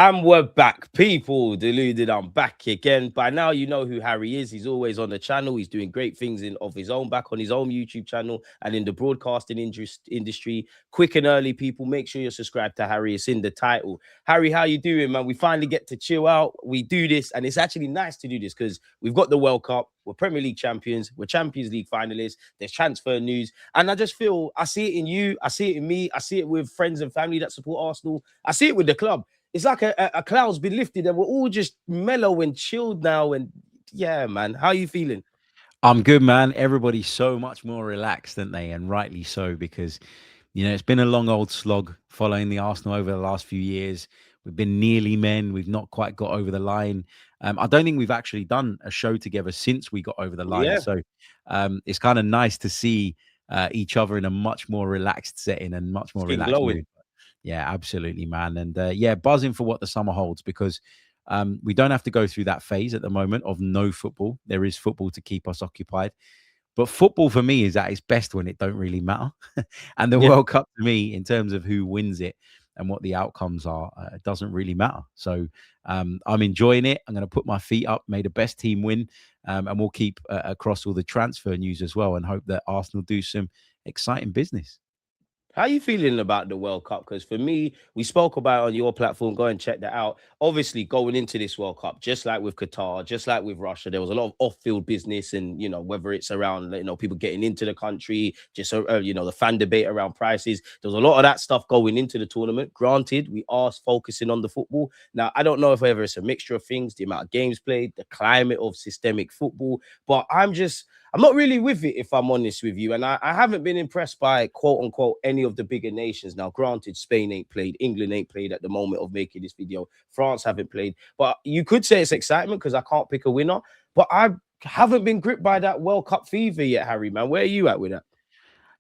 And we're back, people. Deluded, I'm back again. By now, you know who Harry is. He's always on the channel. He's doing great things of his own, back on his own YouTube channel and in the broadcasting industry. Quick and early, people. Make sure you're subscribed to Harry. It's in the title. Harry, how you doing, man? We finally get to chill out. We do this, and it's actually nice to do this because we've got the World Cup. We're Premier League champions. We're Champions League finalists. There's transfer news, and I just feel I see it in you. I see it in me. I see it with friends and family that support Arsenal. I see it with the club. It's like a cloud's been lifted and we're all just mellow and chilled now. And yeah, man, how are you feeling? I'm good, man. Everybody's so much more relaxed, aren't they? And rightly so, because, it's been a long old slog following the Arsenal over the last few years. We've been nearly men. We've not quite got over the line. I don't think we've actually done a show together since we got over the line. Yeah. So it's kind of nice to see each other in a much more relaxed setting and much more Skin relaxed glowing. mood. Yeah, absolutely, man. And yeah, buzzing for what the summer holds because we don't have to go through that phase at the moment of no football. There is football to keep us occupied. But football for me is at its best when it don't really matter. And the World Cup to me, in terms of who wins it and what the outcomes are, it doesn't really matter. So I'm enjoying it. I'm going to put my feet up, may the best team win. And we'll keep across all the transfer news as well and hope that Arsenal do some exciting business. How are you feeling about the World Cup? Because for me, we spoke about it on your platform. Go and check that out. Obviously, going into this World Cup, just like with Qatar, just like with Russia, there was a lot of off-field business, and whether it's around people getting into the country, just the fan debate around prices. There was a lot of that stuff going into the tournament. Granted, we are focusing on the football now. I don't know if whether it's a mixture of things, the amount of games played, the climate of systemic football, but I'm not really with it, if I'm honest with you. And I haven't been impressed by, quote unquote, any of the bigger nations. Now, granted, Spain ain't played, England ain't played at the moment of making this video, France haven't played. But you could say it's excitement because I can't pick a winner. But I haven't been gripped by that World Cup fever yet, Harry, man. Where are you at with that?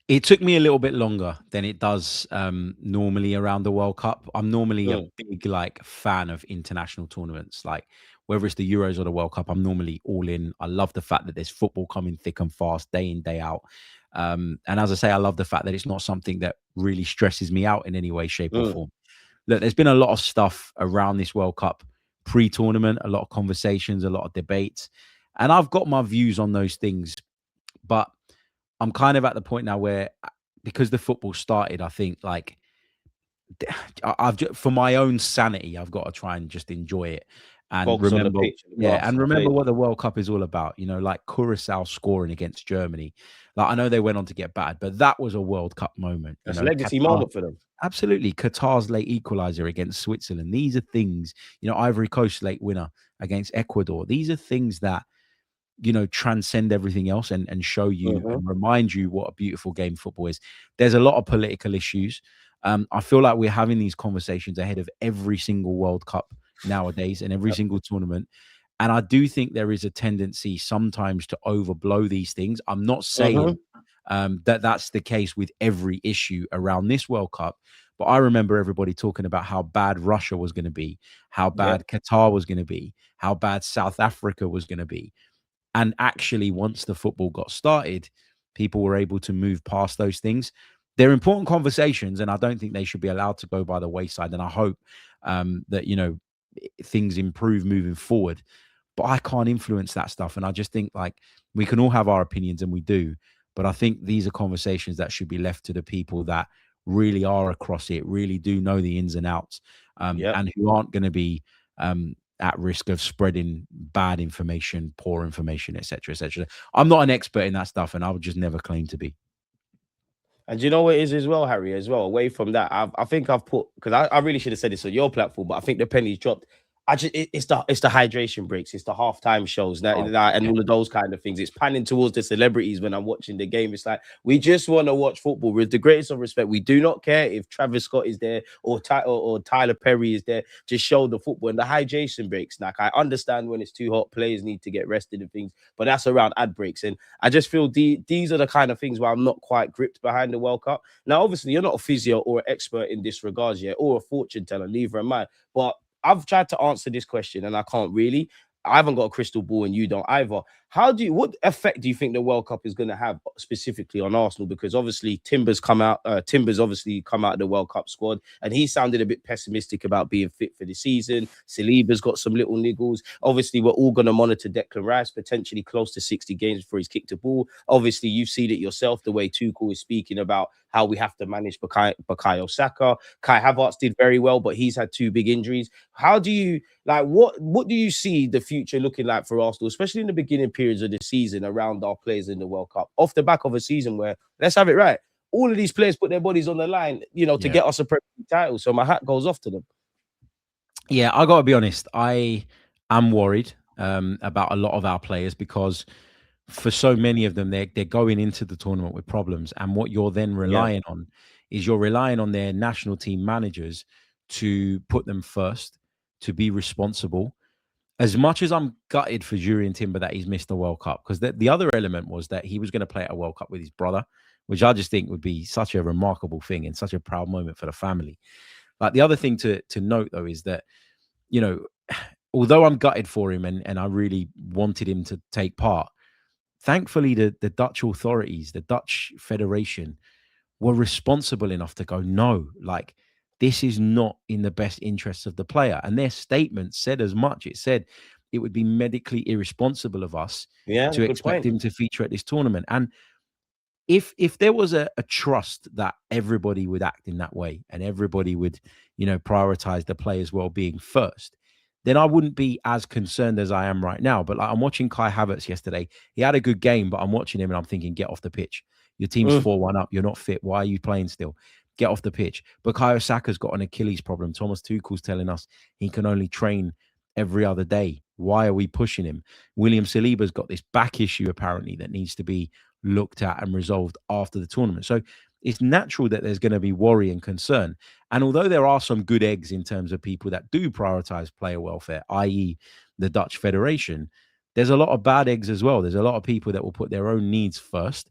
It took me a little bit longer than it does normally around the World Cup. I'm normally a big fan of international tournaments, like whether it's the Euros or the World Cup. I'm normally all in. I love the fact that there's football coming thick and fast, day in, day out. And as I say, I love the fact that it's not something that really stresses me out in any way, shape, or form. Look, there's been a lot of stuff around this World Cup pre-tournament, a lot of conversations, a lot of debates, and I've got my views on those things, but I'm kind of at the point now where, because the football started, I think for my own sanity, I've got to try and just enjoy it and Focus on the pitch, and remember what the World Cup is all about. Like Curacao scoring against Germany. Like, I know they went on to get battered, but that was a World Cup moment. That's a legacy moment for them. Absolutely. Qatar's late equalizer against Switzerland. These are things, Ivory Coast late winner against Ecuador. These are things that, transcend everything else and show you and remind you what a beautiful game football is. There's a lot of political issues. I feel like we're having these conversations ahead of every single World Cup nowadays and every single tournament. And I do think there is a tendency sometimes to overblow these things. I'm not saying that that's the case with every issue around this World Cup, but I remember everybody talking about how bad Russia was going to be, how bad Qatar was going to be, how bad South Africa was going to be. And actually, once the football got started, people were able to move past those things. They're important conversations, and I don't think they should be allowed to go by the wayside. And I hope that, things improve moving forward. But I can't influence that stuff. And I just think we can all have our opinions, and we do. But I think these are conversations that should be left to the people that really are across it, really do know the ins and outs, and who aren't going to be at risk of spreading bad information, poor information, etc., etc. I'm not an expert in that stuff, and I would just never claim to be. And you know what it is as well, Harry, as well, away from that, I think I've put, because I really should have said this on your platform, but I think the penny's dropped. It's the hydration breaks, it's the halftime shows and all of those kind of things. It's panning towards the celebrities when I'm watching the game. It's like, we just want to watch football with the greatest of respect. We do not care if Travis Scott is there or Tyler Perry is there. Just show the football and the hydration breaks. Like, I understand when it's too hot, players need to get rested and things, but that's around ad breaks. And I just feel these are the kind of things where I'm not quite gripped behind the World Cup. Now, obviously, you're not a physio or an expert in this regards yet, or a fortune teller, neither am I. But I've tried to answer this question and I can't really. I haven't got a crystal ball and you don't either. What effect do you think the World Cup is going to have specifically on Arsenal? Because obviously Timbers obviously come out of the World Cup squad, and he sounded a bit pessimistic about being fit for the season. Saliba's got some little niggles. Obviously, we're all going to monitor Declan Rice, potentially close to 60 games before he's kicked a ball. Obviously, you've seen it yourself, the way Tuchel is speaking about how we have to manage Bukayo Saka. Kai Havertz did very well, but he's had two big injuries. How do you what do you see the future looking like for Arsenal, especially in the beginning periods of the season around our players in the World Cup, off the back of a season where, let's have it right, all of these players put their bodies on the line, to get us a Premier League title. So my hat goes off to them. Yeah, I got to be honest. I am worried about a lot of our players because for so many of them, they're going into the tournament with problems. And what you're then relying on is you're relying on their national team managers to put them first, to be responsible. As much as I'm gutted for Jurriën Timber that he's missed the World Cup, because the other element was that he was going to play at a World Cup with his brother, which I just think would be such a remarkable thing and such a proud moment for the family. Like the other thing to note, though, is that, although I'm gutted for him and I really wanted him to take part, thankfully the Dutch authorities, the Dutch Federation, were responsible enough to go, no, like this is not in the best interests of the player. And their statement said as much. It said it would be medically irresponsible of us to expect him to feature at this tournament. And if there was a trust that everybody would act in that way and everybody would, prioritize the player's well-being first, then I wouldn't be as concerned as I am right now. But like, I'm watching Kai Havertz yesterday. He had a good game, but I'm watching him and I'm thinking, get off the pitch. Your team's 4-1 up. You're not fit. Why are you playing still? Get off the pitch. Bukayo Saka's got an Achilles problem. Thomas Tuchel's telling us he can only train every other day. Why are we pushing him? William Saliba's got this back issue apparently that needs to be looked at and resolved after the tournament. So it's natural that there's going to be worry and concern. And although there are some good eggs in terms of people that do prioritize player welfare, i.e. the Dutch Federation, there's a lot of bad eggs as well. There's a lot of people that will put their own needs first.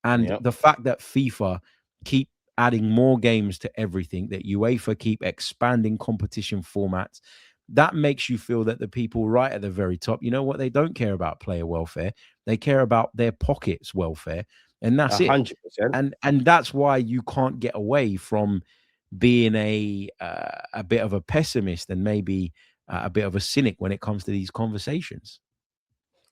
And the fact that FIFA keep adding more games to everything, that UEFA keep expanding competition formats, that makes you feel that the people right at the very top, they don't care about player welfare. They care about their pockets welfare. And that's 100%. It. And that's why you can't get away from being a bit of a pessimist and maybe a bit of a cynic when it comes to these conversations.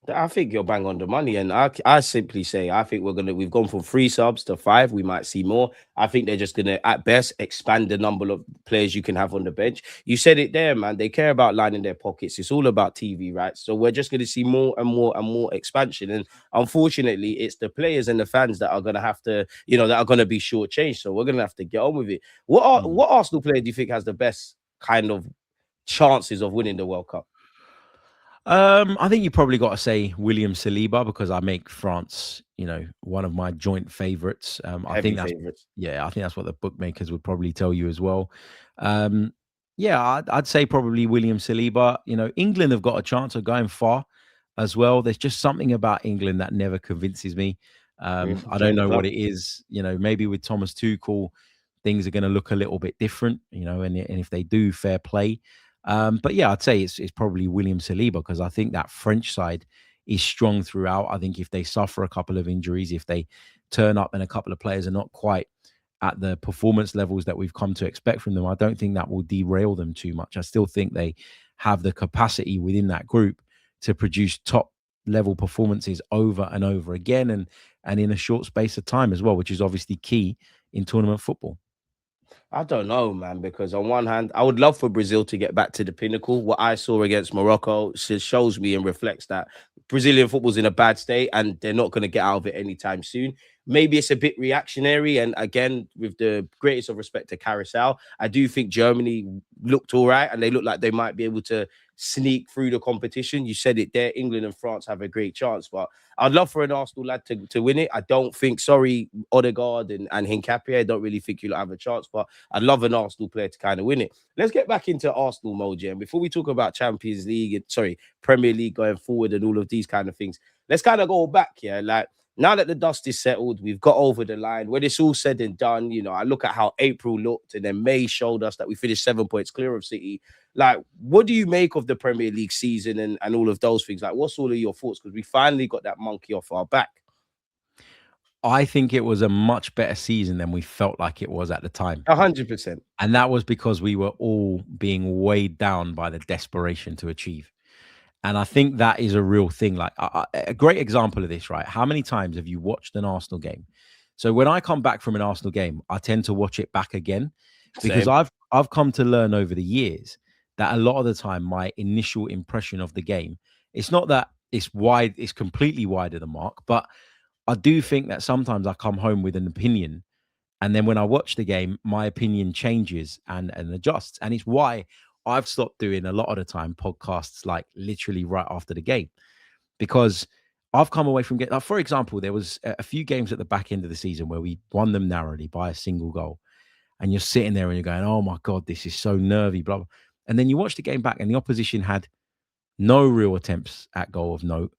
I think you're bang on the money, and I simply say I think we've gone from 3 subs to 5. We might see more. I think they're just gonna at best expand the number of players you can have on the bench. You said it there, man. They care about lining their pockets. It's all about TV rights. So we're just gonna see more and more and more expansion. And unfortunately, it's the players and the fans that are gonna have to, that are gonna be shortchanged. So we're gonna have to get on with it. What Arsenal player do you think has the best kind of chances of winning the World Cup? I think you probably got to say William Saliba because I make France, one of my joint favorites. I think that's what the bookmakers would probably tell you as well. I'd say probably William Saliba. England have got a chance of going far as well. There's just something about England that never convinces me. I don't know what it is. Maybe with Thomas Tuchel, things are going to look a little bit different. And if they do, fair play. But yeah, I'd say it's probably William Saliba because I think that French side is strong throughout. I think if they suffer a couple of injuries, if they turn up and a couple of players are not quite at the performance levels that we've come to expect from them, I don't think that will derail them too much. I still think they have the capacity within that group to produce top level performances over and over again and in a short space of time as well, which is obviously key in tournament football. I don't know, man, because on one hand, I would love for Brazil to get back to the pinnacle. What I saw against Morocco shows me and reflects that Brazilian football's in a bad state and they're not going to get out of it anytime soon. Maybe it's a bit reactionary. And again, with the greatest of respect to Carousel, I do think Germany looked all right and they look like they might be able to sneak through the competition. You said it there. England and France have a great chance, but I'd love for an Arsenal lad to win it. I don't think, sorry, Odegaard and Hincapié, I don't really think you'll have a chance, but I'd love an Arsenal player to kind of win it. Let's get back into Arsenal mode, and before we talk about Premier League going forward and all of these kind of things, let's kind of go back, like now that the dust is settled, we've got over the line. When it's all said and done, I look at how April looked, and then May showed us that we finished 7 points clear of City. Like, what do you make of the Premier League season and all of those things? Like, what's all of your thoughts? Because we finally got that monkey off our back. I think it was a much better season than we felt like it was at the time. 100%. And that was because we were all being weighed down by the desperation to achieve. And I think that is a real thing. Like a great example of this, right? How many times have you watched an Arsenal game? So when I come back from an Arsenal game, I tend to watch it back again because Same. I've come to learn over the years that a lot of the time my initial impression of the game, it's not that it's completely wide of the mark, but I do think that sometimes I come home with an opinion, and then when I watch the game, my opinion changes and adjusts. And it's why I've stopped doing a lot of the time podcasts like literally right after the game, because I've come away from like, for example, there was a few games at the back end of the season where we won them narrowly by a single goal. And you're sitting there and you're going, oh my God, this is so nervy, blah, blah. And then you watch the game back and the opposition had no real attempts at goal of note,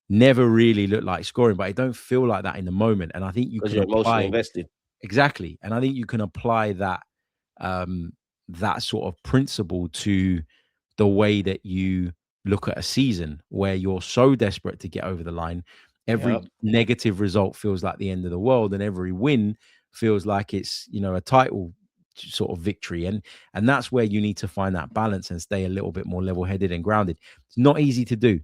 never really looked like scoring, but it don't feel like that in the moment. And I think you Because can you're emotionally apply invested. exactly. And I think you can apply that sort of principle to the way that you look at a season where you're so desperate to get over the line. Yeah. Every negative result feels like the end of the world, and every win feels like it's, a title sort of victory. And that's where you need to find that balance and stay a little bit more level-headed and grounded. It's not easy to do.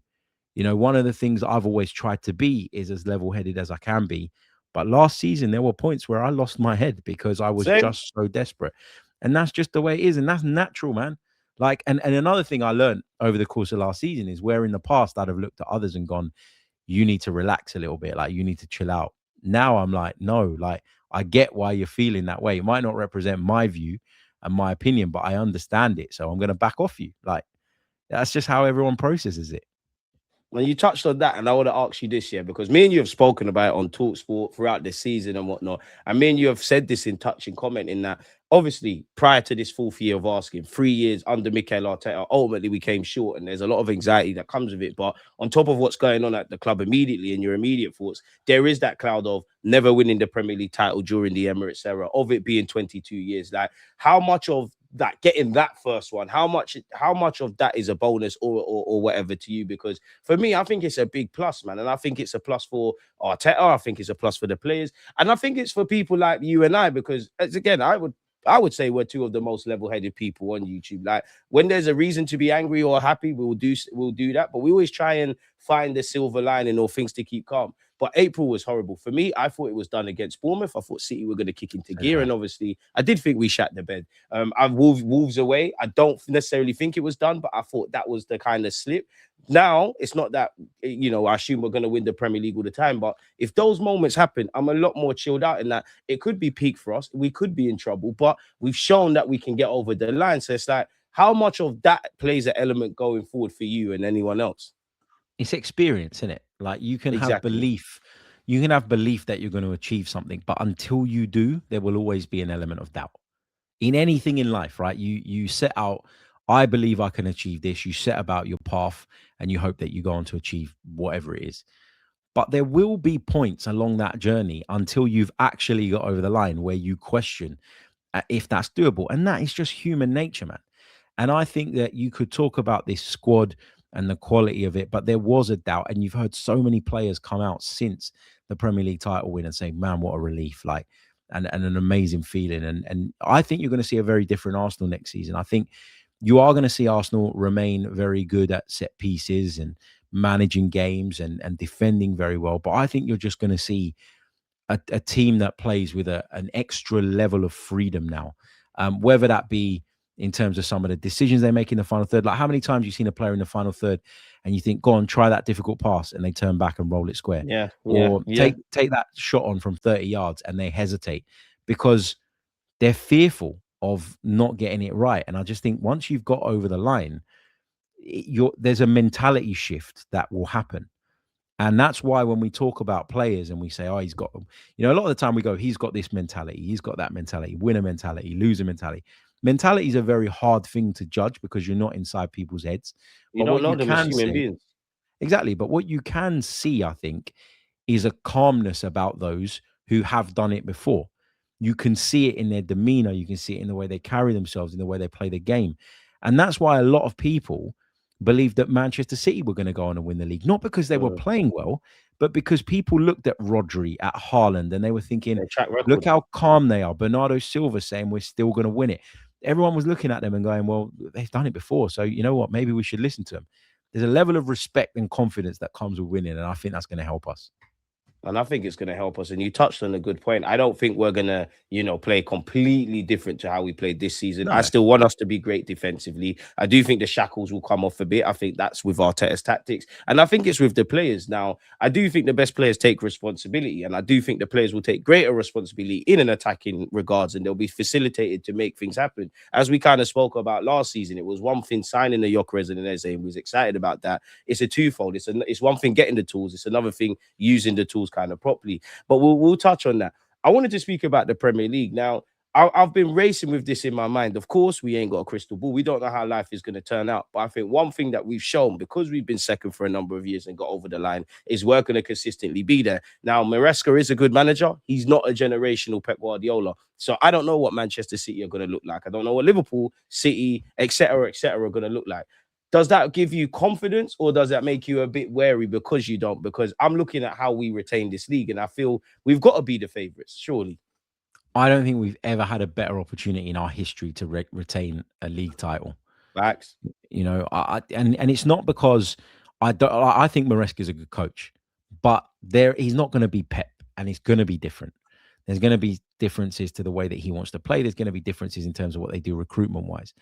One of the things I've always tried to be is as level-headed as I can be. But last season, there were points where I lost my head because I was Same. just so desperate. And that's just the way it is. And that's natural, man. Like, and another thing I learned over the course of last season is where in the past I'd have looked at others and gone, you need to relax a little bit. Like, you need to chill out. Now I'm like, no, like, I get why you're feeling that way. It might not represent my view and my opinion, but I understand it. So I'm going to back off you. Like, that's just how everyone processes it. When you touched on that, and I want to ask you this, yeah, because me and you have spoken about it on TalkSport throughout the season and whatnot. And me and you have said this in touching comment in that, obviously, prior to this fourth year of asking, 3 years under Mikel Arteta, ultimately we came short, and there's a lot of anxiety that comes with it. But on top of what's going on at the club immediately and your immediate thoughts, there is that cloud of never winning the Premier League title during the Emirates era, of it being 22 years. Like, how much of that getting that first one, how much of that is a bonus or whatever to you? Because for me, I think it's a big plus, man. And I think it's a plus for Arteta. I think it's a plus for the players. And I think it's for people like you and I, because again, I would say we're two of the most level-headed people on YouTube. Like, when there's a reason to be angry or happy, we'll do that. But we always try and find the silver lining or things to keep calm. But April was horrible for me. I thought it was done against Bournemouth. I thought City were going to kick into gear, and obviously, I did think we shat the bed. I've Wolves away. I don't necessarily think it was done, but I thought that was the kind of slip. Now it's not that, I assume we're going to win the Premier League all the time, but if those moments happen, I'm a lot more chilled out in that it could be peak for us. We could be in trouble, but we've shown that we can get over the line. So it's like, how much of that plays an element going forward for you and anyone else? It's experience, isn't it? Like, you can have Exactly. belief. That you're going to achieve something, but until you do, there will always be an element of doubt in anything in life, right? You set out, I believe I can achieve this. You set about your path and you hope that you go on to achieve whatever it is. But there will be points along that journey until you've actually got over the line where you question if that's doable. And that is just human nature, man. And I think that you could talk about this squad and the quality of it, but there was a doubt. And you've heard so many players come out since the Premier League title win and say, man, what a relief. Like, and an amazing feeling. And I think you're going to see a very different Arsenal next season. I think you are going to see Arsenal remain very good at set pieces and managing games and defending very well. But I think you're just going to see a team that plays with an extra level of freedom now, whether that be in terms of some of the decisions they make in the final third. Like, how many times you've seen a player in the final third and you think, go on, try that difficult pass, and they turn back and roll it square, Yeah, yeah, or yeah. take that shot on from 30 yards and they hesitate because they're fearful of not getting it right. And I just think once you've got over the line, there's a mentality shift that will happen. And that's why when we talk about players and we say, oh, he's got, a lot of the time we go, he's got this mentality, he's got that mentality, winner mentality, loser mentality. Mentality is a very hard thing to judge because you're not inside people's heads. You But don't what know you them as can human say, beings. exactly, but what you can see, I think, is a calmness about those who have done it before. You can see it in their demeanor. You can see it in the way they carry themselves, in the way they play the game. And that's why a lot of people believed that Manchester City were going to go on and win the league, not because they were playing well, but because people looked at Rodri, at Haaland, and they were thinking, Their track look record. how calm they are. Bernardo Silva saying we're still going to win it. Everyone was looking at them and going, well, they've done it before. So you know what? Maybe we should listen to them. There's a level of respect and confidence that comes with winning. And I think that's going to help us. And I think it's going to help us. And you touched on a good point. I don't think we're going to, play completely different to how we played this season. I No. still want us to be great defensively. I do think the shackles will come off a bit. I think that's with Arteta's tactics. And I think it's with the players. Now, I do think the best players take responsibility. And I do think the players will take greater responsibility in an attacking regards. And they'll be facilitated to make things happen. As we kind of spoke about last season, it was one thing signing the Gyökeres and Eze, and we was excited about that. It's a twofold. It's one thing getting the tools. It's another thing using the tools kind of properly. But we'll touch on that. I wanted to speak about the Premier League. Now, I've been racing with this in my mind. Of course, we ain't got a crystal ball. We don't know how life is going to turn out. But I think one thing that we've shown, because we've been second for a number of years and got over the line, is we're going to consistently be there. Now, Maresca is a good manager. He's not a generational Pep Guardiola. So I don't know what Manchester City are going to look like. I don't know what Liverpool, City, etc., are going to look like. Does that give you confidence, or does that make you a bit wary because you don't? Because I'm looking at how we retain this league, and I feel we've got to be the favourites, surely. I don't think we've ever had a better opportunity in our history to retain a league title. Facts. And it's not because I think Maresca is a good coach, but he's not going to be Pep, and he's going to be different. There's going to be differences to the way that he wants to play. There's going to be differences in terms of what they do recruitment wise.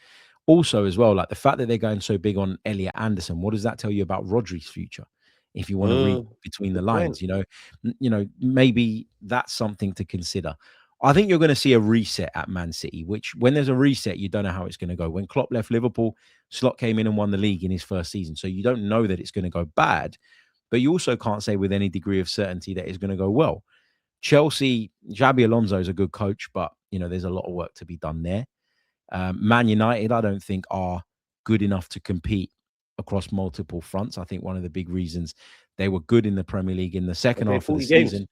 Also, as well, like the fact that they're going so big on Elliot Anderson, what does that tell you about Rodri's future? If you want to read between the lines, maybe that's something to consider. I think you're going to see a reset at Man City, which when there's a reset, you don't know how it's going to go. When Klopp left Liverpool, Slot came in and won the league in his first season. So you don't know that it's going to go bad, but you also can't say with any degree of certainty that it's going to go well. Chelsea, Xabi Alonso is a good coach, but, there's a lot of work to be done there. Man United, I don't think are good enough to compete across multiple fronts. I think one of the big reasons they were good in the Premier League in the second half of the season,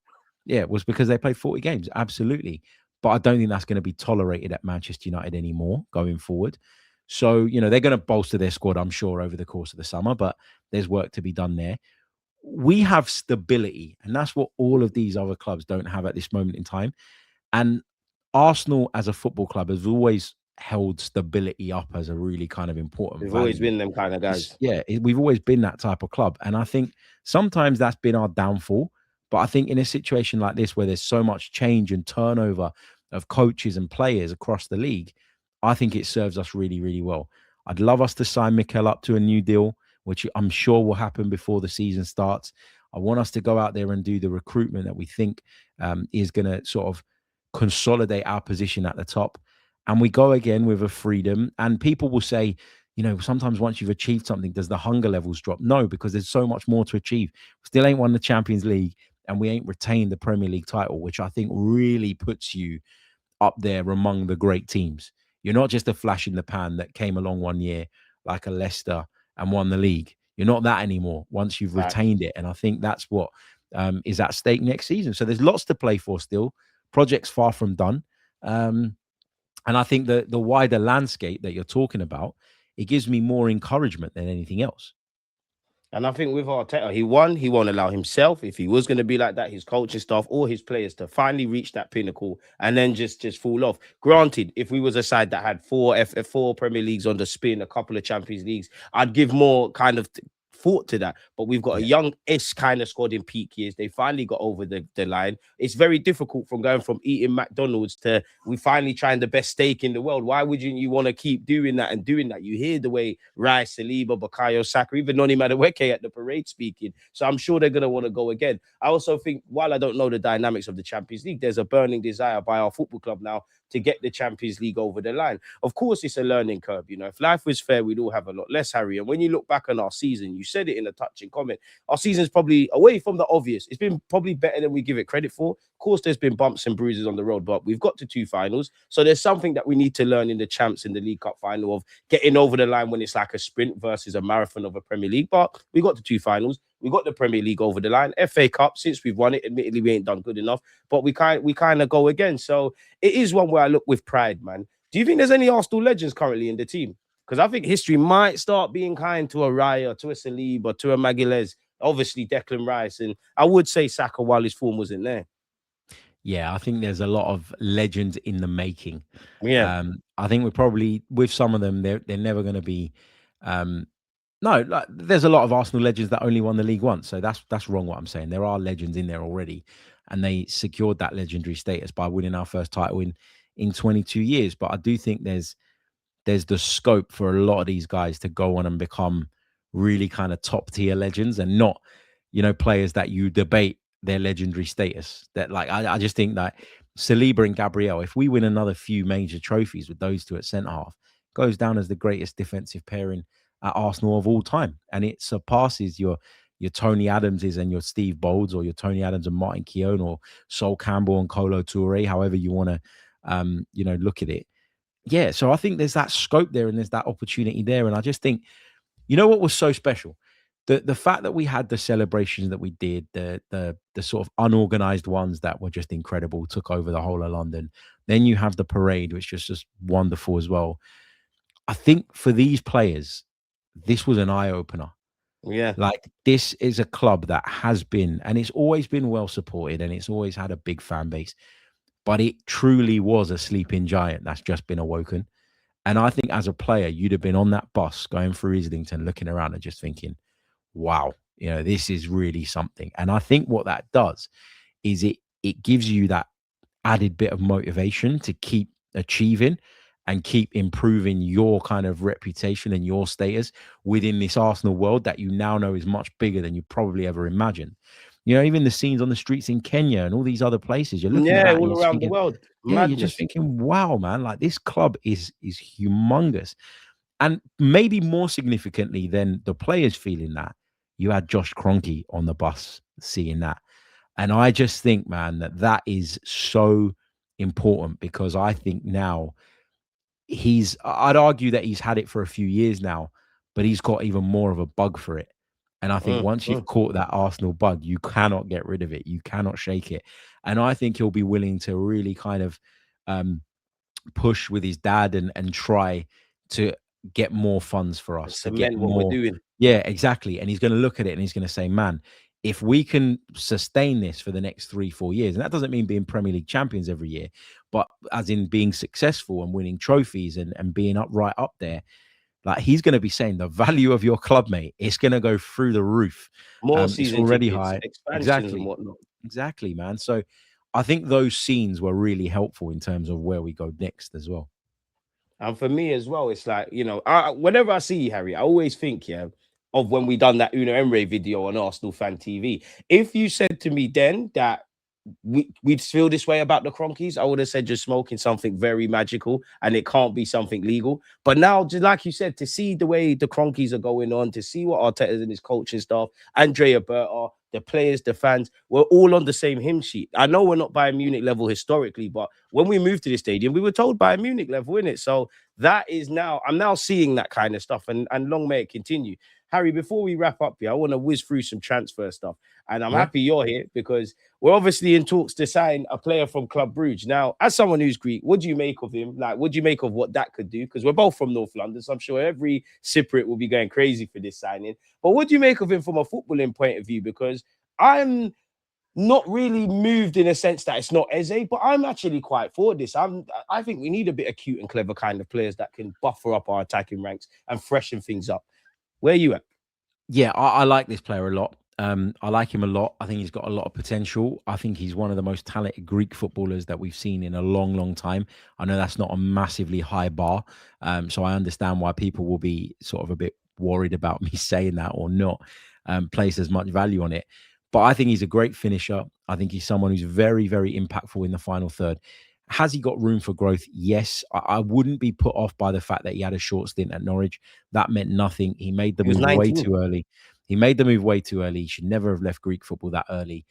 was because they played 40 games. Absolutely. But I don't think that's going to be tolerated at Manchester United anymore going forward. So, they're going to bolster their squad, I'm sure, over the course of the summer, but there's work to be done there. We have stability, and that's what all of these other clubs don't have at this moment in time. And Arsenal as a football club has always held stability up as a really kind of important We've value. always been them kind of guys. We've always been that type of club. And I think sometimes that's been our downfall. But I think in a situation like this, where there's so much change and turnover of coaches and players across the league, I think it serves us really, really well. I'd love us to sign Mikel up to a new deal, which I'm sure will happen before the season starts. I want us to go out there and do the recruitment that we think is going to sort of consolidate our position at the top. And we go again with a freedom. And people will say, sometimes once you've achieved something, does the hunger levels drop? No, because there's so much more to achieve. We still ain't won the Champions League, and we ain't retained the Premier League title, which I think really puts you up there among the great teams. You're not just a flash in the pan that came along one year like a Leicester and won the league. You're not that anymore once you've retained it. And I think that's what is at stake next season. So there's lots to play for still. Project's far from done. And I think that the wider landscape that you're talking about, it gives me more encouragement than anything else. And I think with Arteta, he won't allow himself, if he was going to be like that, his coaching staff or his players to finally reach that pinnacle and then just fall off. Granted, if we was a side that had four Premier Leagues on the spin, a couple of Champions Leagues, I'd give more kind of thought to that. But we've got a young-ish kind of squad in peak years. They finally got over the line. It's very difficult from going from eating McDonald's to we finally trying the best steak in the world. Why would you want to keep doing that and doing that? You hear the way Rice, Saliba, Bukayo Saka, even Noni Madueke at the parade speaking. So I'm sure they're going to want to go again. I also think, while I don't know the dynamics of the Champions League, there's a burning desire by our football club now to get the Champions League over the line. Of course, it's a learning curve. If life was fair, we'd all have a lot less, Harry. And when you look back on our season, you said it in a touching comment, our season's probably, away from the obvious, it's been probably better than we give it credit for. Of course, there's been bumps and bruises on the road, but we've got to 2 finals. So there's something that we need to learn in the Champs in the League Cup final of getting over the line when it's like a sprint versus a marathon of a Premier League. But we got to 2 finals. We got the Premier League over the line. FA Cup, since we've won it, admittedly we ain't done good enough, but we kind of go again. So it is one where I look with pride, man. Do you think there's any Arsenal legends currently in the team? Because I think history might start being kind to a Raya, to a Saliba, to a Magalhaes, obviously Declan Rice, and I would say Saka while his form wasn't there. Yeah, I think there's a lot of legends in the making. Yeah. I think we're probably with some of them, they're never going to be. Um, no, like, there's a lot of Arsenal legends that only won the league once, so that's wrong. What I'm saying, there are legends in there already, and they secured that legendary status by winning our first title in 22 years. But I do think there's the scope for a lot of these guys to go on and become really kind of top tier legends and not, players that you debate their legendary status. That like I just think that Saliba and Gabriel, if we win another few major trophies with those two at centre half, goes down as the greatest defensive pairing at Arsenal of all time, and it surpasses your Tony Adamses and your Steve Bolds, or your Tony Adams and Martin Keown, or Sol Campbell and Kolo Toure, however you want to look at it. Yeah, so I think there's that scope there and there's that opportunity there. And I just think, what was so special? The fact that we had the celebrations that we did, the sort of unorganized ones that were just incredible, took over the whole of London. Then you have the parade, which was just wonderful as well. I think for these players, this was an eye opener. Yeah. Like, this is a club that has been, and it's always been well supported, and it's always had a big fan base, but it truly was a sleeping giant that's just been awoken. And I think as a player, you'd have been on that bus going through Islington, looking around and just thinking, wow, this is really something. And I think what that does is it gives you that added bit of motivation to keep achieving and keep improving your kind of reputation and your status within this Arsenal world that you now know is much bigger than you probably ever imagined. Even the scenes on the streets in Kenya and all these other places, you're looking at Yeah, that and all you're around the thinking, world. yeah, you're just Madness. thinking, wow, man, like this club is humongous. And maybe more significantly than the players feeling that, you had Josh Kroenke on the bus seeing that. And I just think, man, that is so important, because I think now I'd argue that he's had it for a few years now, but he's got even more of a bug for it. And I think Mm, once you've mm. caught that Arsenal bug, you cannot get rid of it. You cannot shake it. And I think he'll be willing to really kind of um, push with his dad and try to get more funds for us, to get Cement what we're more. doing. Yeah, exactly. And he's going to look at it and he's going to say, man, if we can sustain this for the next 3-4 years, and that doesn't mean being Premier League champions every year, but as in being successful and winning trophies and being right up there, like, he's going to be saying the value of your club, mate, it's going to go through the roof. More It's season already tickets, high. expansions and Exactly. whatnot. Exactly, man. So I think those scenes were really helpful in terms of where we go next as well. And for me as well, it's like, whenever I see you, Harry, I always think, yeah, of when we done that Una Emre video on Arsenal Fan TV. If you said to me then that we'd feel this way about the Cronkies, I would have said you're smoking something very magical and it can't be something legal. But now, just like you said, to see the way the Cronkies are going on, to see what Arteta's and his coaching staff, Andrea Berta, the players, the fans, we're all on the same hymn sheet. I know we're not Bayern Munich level historically, but when we moved to the stadium, we were told Bayern Munich level, in it. So that is now, I'm now seeing that kind of stuff, and long may it continue. Harry, before we wrap up here, I want to whiz through some transfer stuff. And I'm Yeah. happy you're here because we're obviously in talks to sign a player from Club Brugge. Now, as someone who's Greek, what do you make of him? Like, what do you make of what that could do? Because we're both from North London, so I'm sure every Cypriot will be going crazy for this signing. But what do you make of him from a footballing point of view? Because I'm not really moved in a sense that it's not Eze, but I'm actually quite for this. I think we need a bit of cute and clever kind of players that can buffer up our attacking ranks and freshen things up. Where are you at? Yeah, I like this player a lot. I like him a lot. I think he's got a lot of potential. I think he's one of the most talented Greek footballers that we've seen in a long, long time. I know that's not a massively high bar, so I understand why people will be sort of a bit worried about me saying that or not place as much value on it. But I think he's a great finisher. I think he's someone who's very, very impactful in the final third. Has he got room for growth? Yes. I wouldn't be put off by the fact that he had a short stint at Norwich. That meant nothing. He made the He was move way 19. too early. He made the move way too early. He should never have left Greek football that early.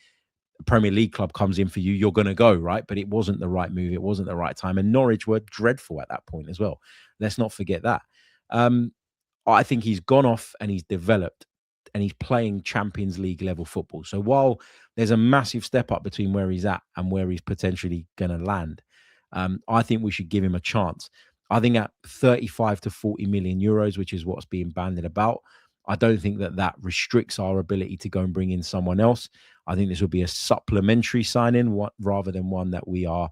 A Premier League club comes in for you, you're going to go, right? But it wasn't the right move. It wasn't the right time. And Norwich were dreadful at that point as well. Let's not forget that. I think he's gone off and he's developed and he's playing Champions League level football. So while there's a massive step up between where he's at and where he's potentially going to land, I think we should give him a chance. I think at 35 to 40 million euros, which is what's being banded about, I don't think that that restricts our ability to go and bring in someone else. I think this will be a supplementary sign-in rather than one that we are,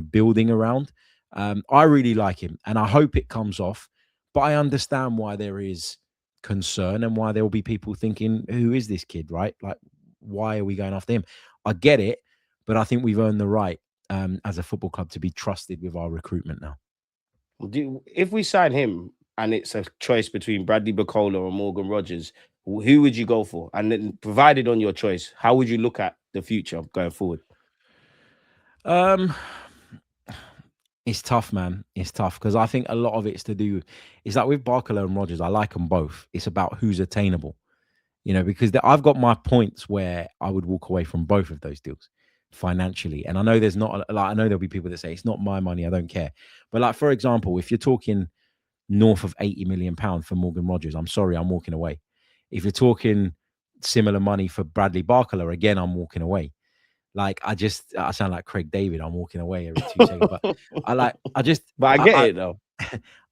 building around. I really like him, and I hope it comes off. But I understand why there is concern and why there will be people thinking, "Who is this kid?" Right? Like, why are we going after him? I get it, but I think we've earned the right as a football club to be trusted with our recruitment now. If we sign him and it's a choice between Bradley Barcola or Morgan Rogers, who would you go for? And then, provided on your choice, how would you look at the future going forward? Um, it's tough, man. It's tough because I think a lot of it's to do. It's like with Barcola and Rogers. I like them both. It's about who's attainable. Because I've got my points where I would walk away from both of those deals financially. And I know there's not like I know there'll be people that say it's not my money, I don't care. But like for example, if you're talking north of 80 million pounds for Morgan Rogers, I'm sorry, I'm walking away. If you're talking similar money for Bradley Barcola, again, I'm walking away. Like I sound like Craig David. I'm walking away every 2 seconds, but but I get it though.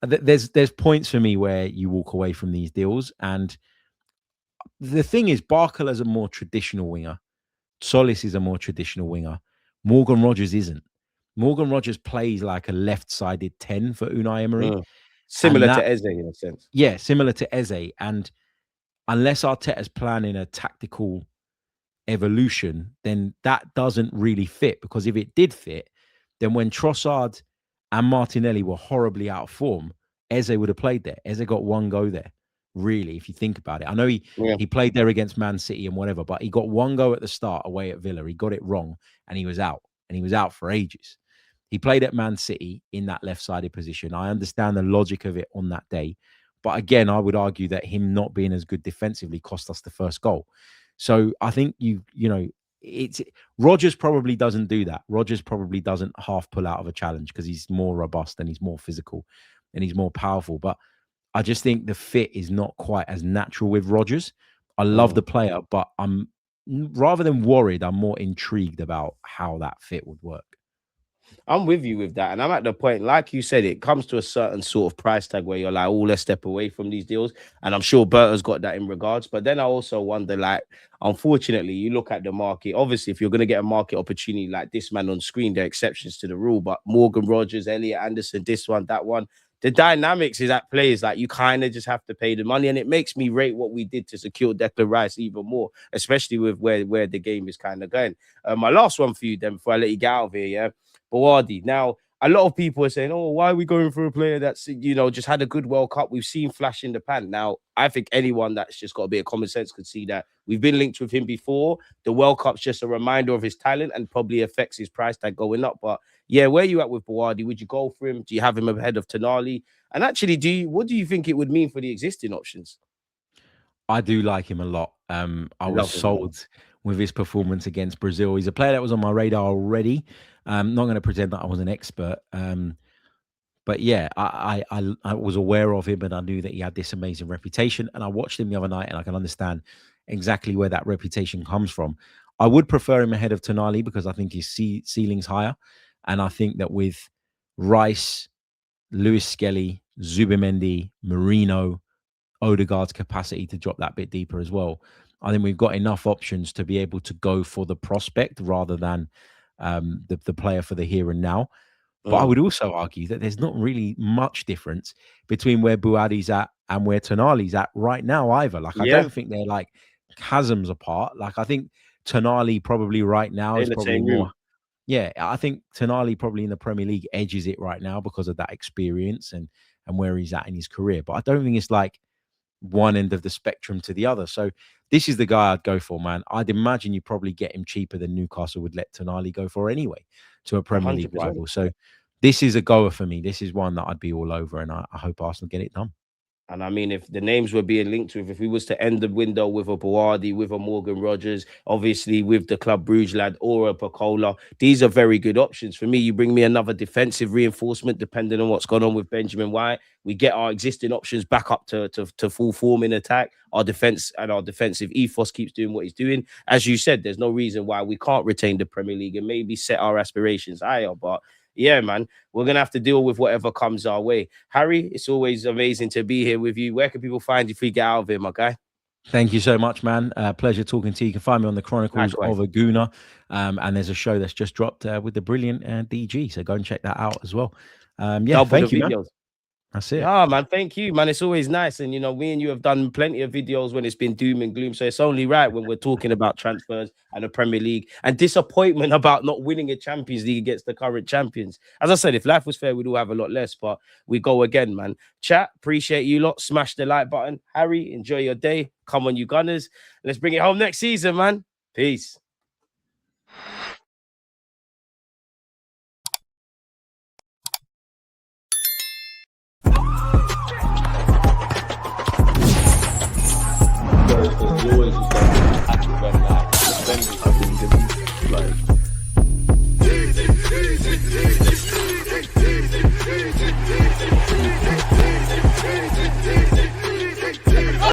There's points for me where you walk away from these deals, and the thing is, Barcola's a more traditional winger. Solis is a more traditional winger. Morgan Rogers isn't. Morgan Rogers plays like a left-sided 10 for Unai Emery. Similar to Eze in a sense. Yeah, similar to Eze. And unless Arteta's planning a tactical evolution, then that doesn't really fit. Because if it did fit, then when Trossard and Martinelli were horribly out of form, Eze would have played there. Eze got one go there, really, if you think about it. I know he played there against Man City and whatever, but he got one go at the start away at Villa. He got it wrong and he was out. And he was out for ages. He played at Man City in that left-sided position. I understand the logic of it on that day. But again, I would argue that him not being as good defensively cost us the first goal. So I think it's Rodgers probably doesn't do that. Rodgers probably doesn't half pull out of a challenge because he's more robust and he's more physical and he's more powerful. But I just think the fit is not quite as natural with Rodgers. I love the player, but I'm rather than worried, I'm more intrigued about how that fit would work. I'm with you with that. And I'm at the point, like you said, it comes to a certain sort of price tag where you're like, oh, let's step away from these deals. And I'm sure Berta's got that in regards. But then I also wonder, like, unfortunately, you look at the market. Obviously, if you're going to get a market opportunity like this man on screen, there are exceptions to the rule. But Morgan Rogers, Elliot Anderson, this one, that one, the dynamics is at play. Is like you kind of just have to pay the money. And it makes me rate what we did to secure Declan Rice even more, especially with where the game is kind of going. My last one for you then, before I let you get out of here, yeah. Bouaddi. Now, a lot of people are saying, oh, why are we going for a player that's, just had a good World Cup? We've seen flash in the pan. Now, I think anyone that's just got a bit of common sense could see that we've been linked with him before. The World Cup's just a reminder of his talent and probably affects his price tag going up. But yeah, where are you at with Bouaddi? Would you go for him? Do you have him ahead of Tonali? And actually, what do you think it would mean for the existing options? I do like him a lot. I was sold with his performance against Brazil. He's a player that was on my radar already. I'm not going to pretend that I was an expert. But yeah, I was aware of him and I knew that he had this amazing reputation. And I watched him the other night and I can understand exactly where that reputation comes from. I would prefer him ahead of Tonali because I think his ceiling's higher. And I think that with Rice, Lewis Skelly, Zubimendi, Marino, Odegaard's capacity to drop that bit deeper as well, I think we've got enough options to be able to go for the prospect rather than the player for the here and now. But I would also argue that there's not really much difference between where Bouaddi's at and where Tonali's at right now either. Like, I don't think they're like chasms apart. Like, I think Tonali probably right now is probably more. Yeah, I think Tonali probably in the Premier League edges it right now because of that experience and where he's at in his career. But I don't think it's like one end of the spectrum to the other. So this is the guy I'd go for, man. I'd imagine you probably get him cheaper than Newcastle would let Tonali go for anyway to a Premier 100%. League rival. So this is a goer for me. This is one that I'd be all over, and I hope Arsenal get it done. And I mean, if the names were being linked with, if we was to end the window with a Bouaddi, with a Morgan Rogers, obviously with the Club Brugge lad or a Barcola, these are very good options. For me, you bring me another defensive reinforcement, depending on what's gone on with Benjamin White. We get our existing options back up to full form in attack. Our defense and our defensive ethos keeps doing what he's doing. As you said, there's no reason why we can't retain the Premier League and maybe set our aspirations higher. But yeah, man, we're going to have to deal with whatever comes our way. Harry, it's always amazing to be here with you. Where can people find you if we get out of here, my guy? Thank you so much, man. Pleasure talking to you. You can find me on the Chronicles Likewise. of a Gooner. And there's a show that's just dropped with the brilliant DG. So go and check that out as well. Yeah, Double thank the you, man. videos. That's it. Yeah, man. Thank you, man. It's always nice. And, you know, me and you have done plenty of videos when it's been doom and gloom. So it's only right when we're talking about transfers and the Premier League and disappointment about not winning a Champions League against the current champions. As I said, if life was fair, we'd all have a lot less. But we go again, man. Chat, appreciate you lot. Smash the like button. Harry, enjoy your day. Come on, you Gunners. Let's bring it home next season, man. Peace. Always